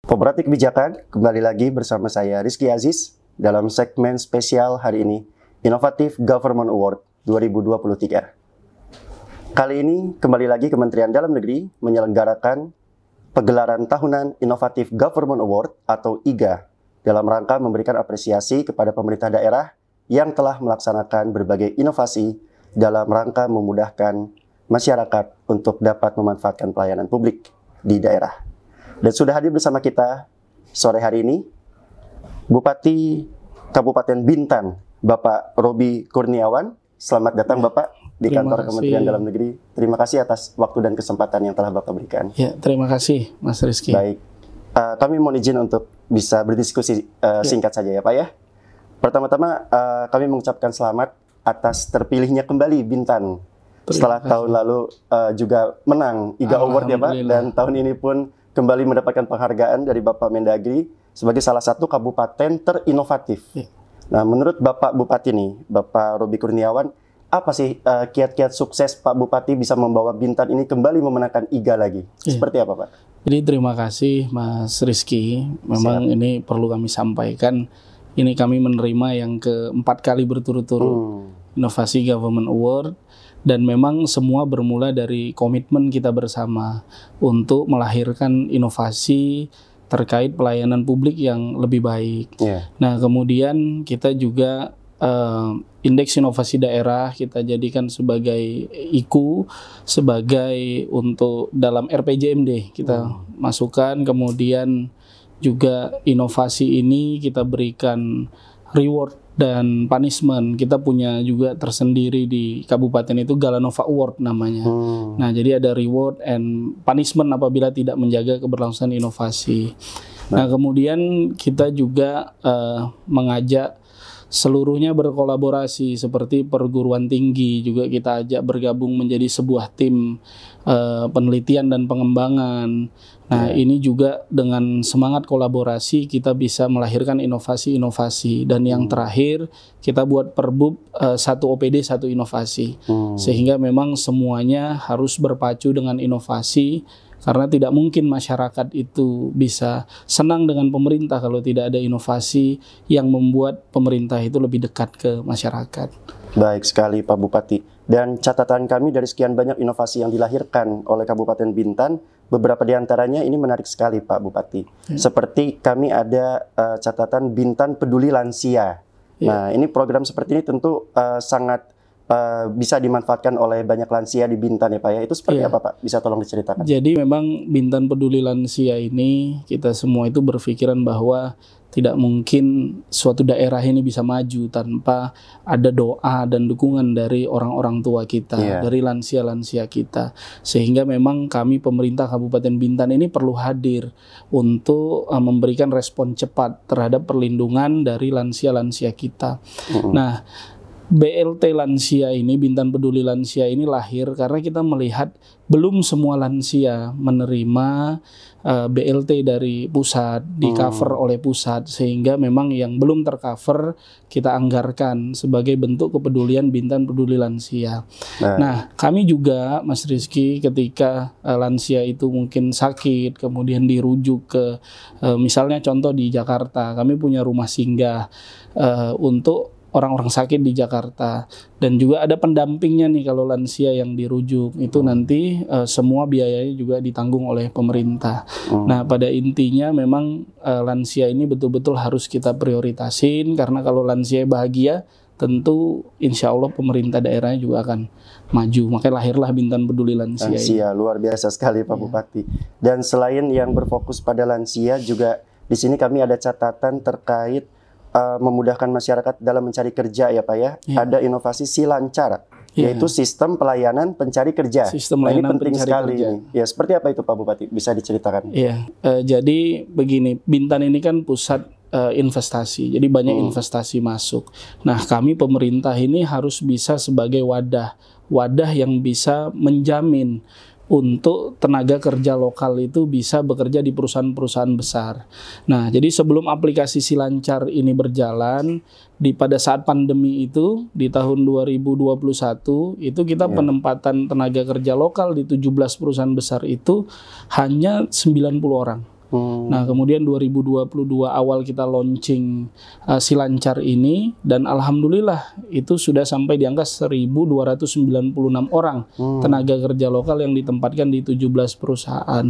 Pemerhati Kebijakan, kembali lagi bersama saya Rizky Aziz dalam segmen spesial hari ini, Innovative Government Award 2023. Kali ini kembali lagi Kementerian Dalam Negeri menyelenggarakan pegelaran tahunan Innovative Government Award atau IGA dalam rangka memberikan apresiasi kepada pemerintah daerah yang telah melaksanakan berbagai inovasi dalam rangka memudahkan masyarakat untuk dapat memanfaatkan pelayanan publik di daerah. Dan sudah hadir bersama kita sore hari ini Bupati Kabupaten Bintan, Bapak Roby Kurniawan. Selamat datang Bapak di kantor Kementerian Dalam Negeri. Terima kasih atas waktu dan kesempatan yang telah Bapak berikan. Ya, terima kasih Mas Rizky. Baik, kami mohon izin untuk bisa berdiskusi singkat saja ya Pak ya. Pertama-tama kami mengucapkan selamat atas terpilihnya kembali Bintan. Setelah tahun lalu juga menang IGA Award ya Pak. Dan tahun ini pun kembali mendapatkan penghargaan dari Bapak Mendagri sebagai salah satu kabupaten terinovatif. Ya. Nah, menurut Bapak Bupati nih, Bapak Roby Kurniawan, apa sih kiat-kiat sukses Pak Bupati bisa membawa Bintan ini kembali memenangkan IGA lagi? Ya. Seperti apa Pak? Jadi terima kasih Mas Rizky. Memang ini perlu kami sampaikan. Ini kami menerima yang keempat kali berturut-turut Inovasi Government Award. Dan memang semua bermula dari komitmen kita bersama untuk melahirkan inovasi terkait pelayanan publik yang lebih baik. Yeah. Nah, kemudian kita juga indeks inovasi daerah kita jadikan sebagai IKU, sebagai untuk dalam RPJMD kita masukkan. Kemudian juga inovasi ini kita berikan reward dan punishment. Kita punya juga tersendiri di kabupaten itu Galanova Award namanya. Nah, jadi ada reward and punishment apabila tidak menjaga keberlangsungan inovasi. Nah, kemudian kita juga mengajak seluruhnya berkolaborasi, seperti perguruan tinggi juga kita ajak bergabung menjadi sebuah tim penelitian dan pengembangan. Nah, ini juga dengan semangat kolaborasi kita bisa melahirkan inovasi-inovasi. Dan yang terakhir, kita buat perbub satu OPD, satu inovasi. Sehingga memang semuanya harus berpacu dengan inovasi, karena tidak mungkin masyarakat itu bisa senang dengan pemerintah kalau tidak ada inovasi yang membuat pemerintah itu lebih dekat ke masyarakat. Baik sekali Pak Bupati. Dan catatan kami dari sekian banyak inovasi yang dilahirkan oleh Kabupaten Bintan, beberapa di antaranya ini menarik sekali Pak Bupati. Seperti kami ada catatan Bintan Peduli Lansia. Nah, ini program seperti ini tentu sangat bisa dimanfaatkan oleh banyak lansia di Bintan ya Pak ya. Itu seperti apa Pak? Bisa tolong diceritakan? Jadi memang Bintan Peduli Lansia ini kita semua itu berpikiran bahwa tidak mungkin suatu daerah ini bisa maju tanpa ada doa dan dukungan dari orang-orang tua kita, dari lansia-lansia kita. Sehingga memang kami pemerintah Kabupaten Bintan ini perlu hadir untuk memberikan respon cepat terhadap perlindungan dari lansia-lansia kita. Nah, BLT Lansia ini, Bintan Peduli Lansia ini lahir karena kita melihat belum semua lansia menerima BLT dari pusat, di cover oleh pusat, sehingga memang yang belum tercover kita anggarkan sebagai bentuk kepedulian Bintan Peduli Lansia. Nah, kami juga Mas Rizky ketika lansia itu mungkin sakit, kemudian dirujuk ke misalnya contoh di Jakarta, kami punya rumah singgah untuk orang-orang sakit di Jakarta, dan juga ada pendampingnya nih kalau lansia yang dirujuk itu nanti semua biayanya juga ditanggung oleh pemerintah. Nah, pada intinya memang lansia ini betul-betul harus kita prioritasin, karena kalau lansia bahagia tentu insya Allah pemerintah daerahnya juga akan maju. Makanya lahirlah Bintan Peduli Lansia. Lansia luar biasa sekali Pak Bupati. Dan selain yang berfokus pada lansia, juga di sini kami ada catatan terkait memudahkan masyarakat dalam mencari kerja ya Pak ya. Ada inovasi Silancar, yaitu sistem pelayanan pencari kerja. Nah, ini penting sekali ini. Ya, seperti apa itu Pak Bupati? Bisa diceritakan? Iya, jadi begini, Bintan ini kan pusat investasi, jadi banyak investasi masuk. Nah, kami pemerintah ini harus bisa sebagai wadah yang bisa menjamin untuk tenaga kerja lokal itu bisa bekerja di perusahaan-perusahaan besar. Nah, jadi sebelum aplikasi Silancar ini berjalan, pada saat pandemi itu, di tahun 2021, itu kita penempatan tenaga kerja lokal di 17 perusahaan besar itu hanya 90 orang. Nah, kemudian 2022 awal kita launching Silancar ini, dan alhamdulillah itu sudah sampai di angka 1.296 orang tenaga kerja lokal yang ditempatkan di 17 perusahaan.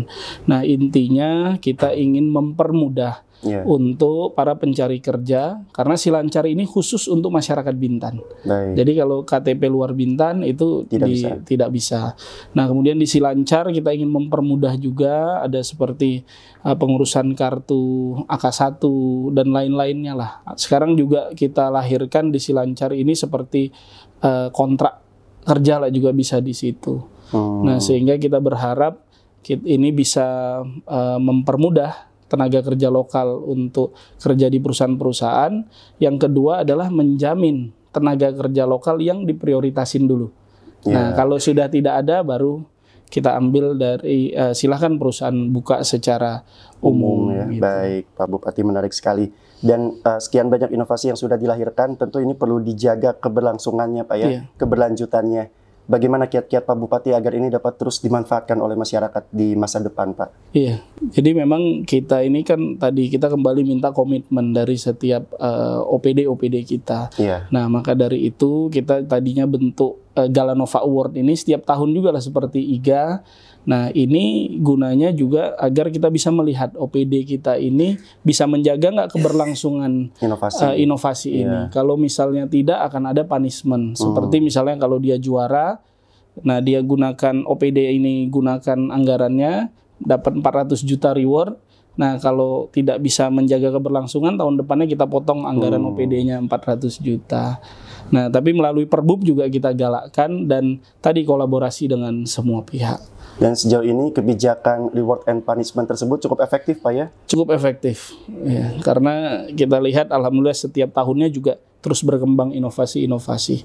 Nah, intinya kita ingin mempermudah untuk para pencari kerja, karena Silancar ini khusus untuk masyarakat Bintan. Jadi kalau KTP luar Bintan itu tidak bisa. Nah, kemudian di Silancar kita ingin mempermudah juga, ada seperti pengurusan kartu AK1 dan lain-lainnya lah. Sekarang juga kita lahirkan di Silancar ini seperti kontrak kerja lah juga bisa di situ. Nah, sehingga kita berharap ini bisa mempermudah tenaga kerja lokal untuk kerja di perusahaan-perusahaan. Yang kedua adalah menjamin tenaga kerja lokal yang diprioritasin dulu. Nah, kalau sudah tidak ada baru kita ambil dari silahkan perusahaan buka secara umum. Ya. Gitu. Baik, Pak Bupati, menarik sekali. Dan sekian banyak inovasi yang sudah dilahirkan, tentu ini perlu dijaga keberlangsungannya, Pak ya, keberlanjutannya. Bagaimana kiat-kiat Pak Bupati agar ini dapat terus dimanfaatkan oleh masyarakat di masa depan, Pak? Iya, jadi memang kita ini kan tadi kita kembali minta komitmen dari setiap OPD kita. Nah, maka dari itu kita tadinya bentuk Galanova Award ini setiap tahun juga lah seperti IGA. Nah, ini gunanya juga agar kita bisa melihat OPD kita ini bisa menjaga nggak keberlangsungan inovasi ini. Kalau misalnya tidak, akan ada punishment. Seperti misalnya kalau dia juara, nah dia gunakan OPD ini, gunakan anggarannya, dapat 400 juta reward. Nah, kalau tidak bisa menjaga keberlangsungan, tahun depannya kita potong anggaran OPD-nya 400 juta. Nah, tapi melalui Perbub juga kita galakkan, dan tadi kolaborasi dengan semua pihak. Dan sejauh ini kebijakan reward and punishment tersebut cukup efektif, Pak ya? Cukup efektif, ya, karena kita lihat alhamdulillah setiap tahunnya juga terus berkembang inovasi-inovasi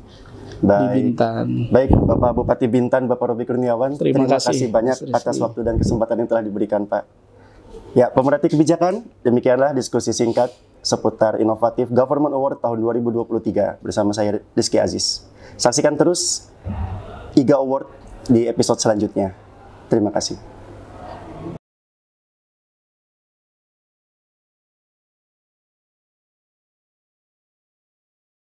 di Bintan. Baik, Bapak Bupati Bintan, Bapak Roby Kurniawan, terima kasih banyak atas waktu dan kesempatan yang telah diberikan, Pak. Ya, pemerhati kebijakan, demikianlah diskusi singkat seputar Inovatif Government Award tahun 2023 bersama saya Rizky Aziz. Saksikan terus IGA Award di episode selanjutnya. Terima kasih.